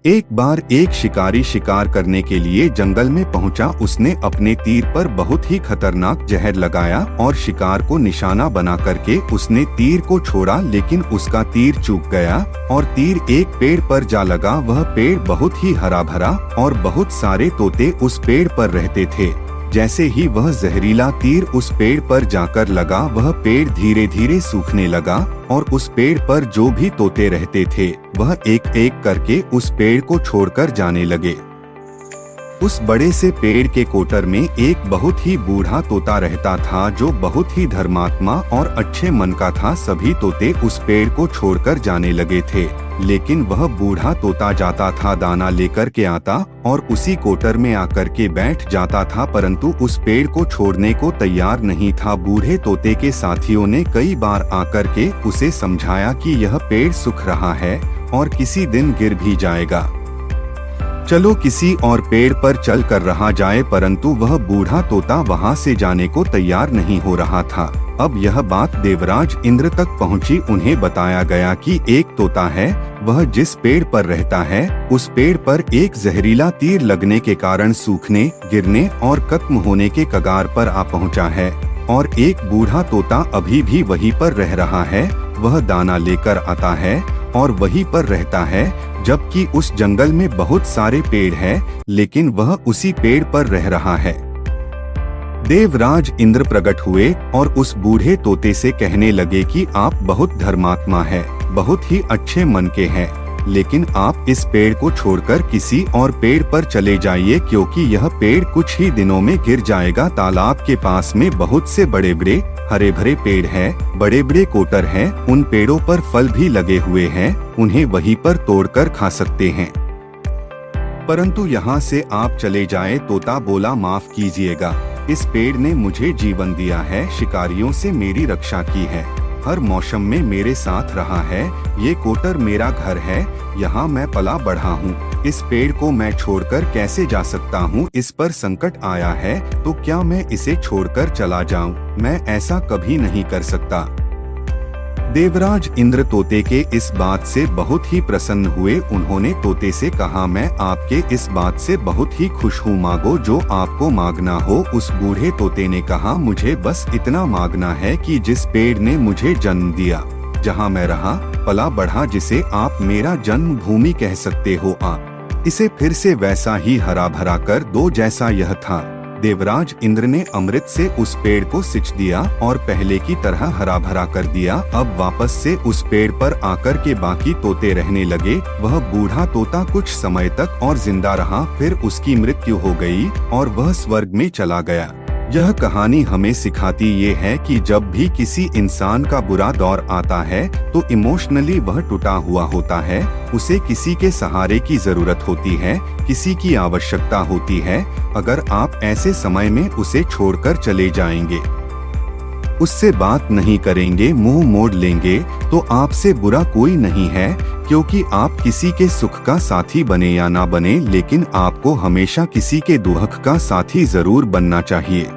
एक बार एक शिकारी शिकार करने के लिए जंगल में पहुंचा। उसने अपने तीर पर बहुत ही खतरनाक जहर लगाया और शिकार को निशाना बना करके उसने तीर को छोड़ा, लेकिन उसका तीर चूक गया और तीर एक पेड़ पर जा लगा। वह पेड़ बहुत ही हरा भरा और बहुत सारे तोते उस पेड़ पर रहते थे। जैसे ही वह जहरीला तीर उस पेड़ पर जाकर लगा, वह पेड़ धीरे धीरे सूखने लगा और उस पेड़ पर जो भी तोते रहते थे वह एक एक करके उस पेड़ को छोड़कर जाने लगे। उस बड़े से पेड़ के कोटर में एक बहुत ही बूढ़ा तोता रहता था जो बहुत ही धर्मात्मा और अच्छे मन का था। सभी तोते उस पेड़ को छोड़कर जाने लगे थे, लेकिन वह बूढ़ा तोता जाता था, दाना लेकर के आता और उसी कोटर में आकर के बैठ जाता था, परंतु उस पेड़ को छोड़ने को तैयार नहीं था। बूढ़े तोते के साथियों ने कई बार आकर के उसे समझाया कि यह पेड़ सूख रहा है और किसी दिन गिर भी जाएगा, चलो किसी और पेड़ पर चल कर रहा जाए, परंतु वह बूढ़ा तोता वहां से जाने को तैयार नहीं हो रहा था। अब यह बात देवराज इंद्र तक पहुंची। उन्हें बताया गया कि एक तोता है, वह जिस पेड़ पर रहता है उस पेड़ पर एक जहरीला तीर लगने के कारण सूखने, गिरने और खत्म होने के कगार पर आ पहुंचा है और एक बूढ़ा तोता अभी भी वहीं पर रह रहा है। वह दाना लेकर आता है और वहीं पर रहता है, जबकि उस जंगल में बहुत सारे पेड़ हैं, लेकिन वह उसी पेड़ पर रह रहा है। देवराज इंद्र प्रकट हुए और उस बूढ़े तोते से कहने लगे कि आप बहुत धर्मात्मा है, बहुत ही अच्छे मन के हैं, लेकिन आप इस पेड़ को छोड़कर किसी और पेड़ पर चले जाइए, क्योंकि यह पेड़ कुछ ही दिनों में गिर जाएगा। तालाब के पास में बहुत से बड़े बड़े हरे भरे पेड़ हैं, बड़े बड़े कोटर हैं, उन पेड़ों पर फल भी लगे हुए हैं, उन्हें वहीं पर तोड़कर खा सकते हैं, परंतु यहाँ से आप चले जाएं। तोता बोला, माफ कीजिएगा, इस पेड़ ने मुझे जीवन दिया है, शिकारियों से मेरी रक्षा की है, हर मौसम में मेरे साथ रहा है, ये कोटर मेरा घर है, यहाँ मैं पला बढ़ा हूँ, इस पेड़ को मैं छोड़कर कैसे जा सकता हूँ? इस पर संकट आया है तो क्या मैं इसे छोड़कर चला जाऊँ? मैं ऐसा कभी नहीं कर सकता। देवराज इंद्र तोते के इस बात से बहुत ही प्रसन्न हुए। उन्होंने तोते से कहा, मैं आपके इस बात से बहुत ही खुश हूँ, मांगो जो आपको मांगना हो। उस बूढ़े तोते ने कहा, मुझे बस इतना मांगना है कि जिस पेड़ ने मुझे जन्म दिया, जहाँ मैं रहा पला बढ़ा, जिसे आप मेरा जन्म भूमि कह सकते हो, आप इसे फिर से वैसा ही हरा भरा कर दो जैसा यह था। देवराज इंद्र ने अमृत से उस पेड़ को सिंच दिया और पहले की तरह हरा भरा कर दिया। अब वापस से उस पेड़ पर आकर के बाकी तोते रहने लगे। वह बूढ़ा तोता कुछ समय तक और जिंदा रहा, फिर उसकी मृत्यु हो गई और वह स्वर्ग में चला गया। यह कहानी हमें सिखाती ये है कि जब भी किसी इंसान का बुरा दौर आता है तो इमोशनली वह टूटा हुआ होता है, उसे किसी के सहारे की जरूरत होती है, किसी की आवश्यकता होती है। अगर आप ऐसे समय में उसे छोड़कर चले जाएंगे, उससे बात नहीं करेंगे, मुंह मोड़ लेंगे, तो आपसे बुरा कोई नहीं है, क्योंकि आप किसी के सुख का साथी बने या ना बने, लेकिन आपको हमेशा किसी के दुख का साथी जरूर बनना चाहिए।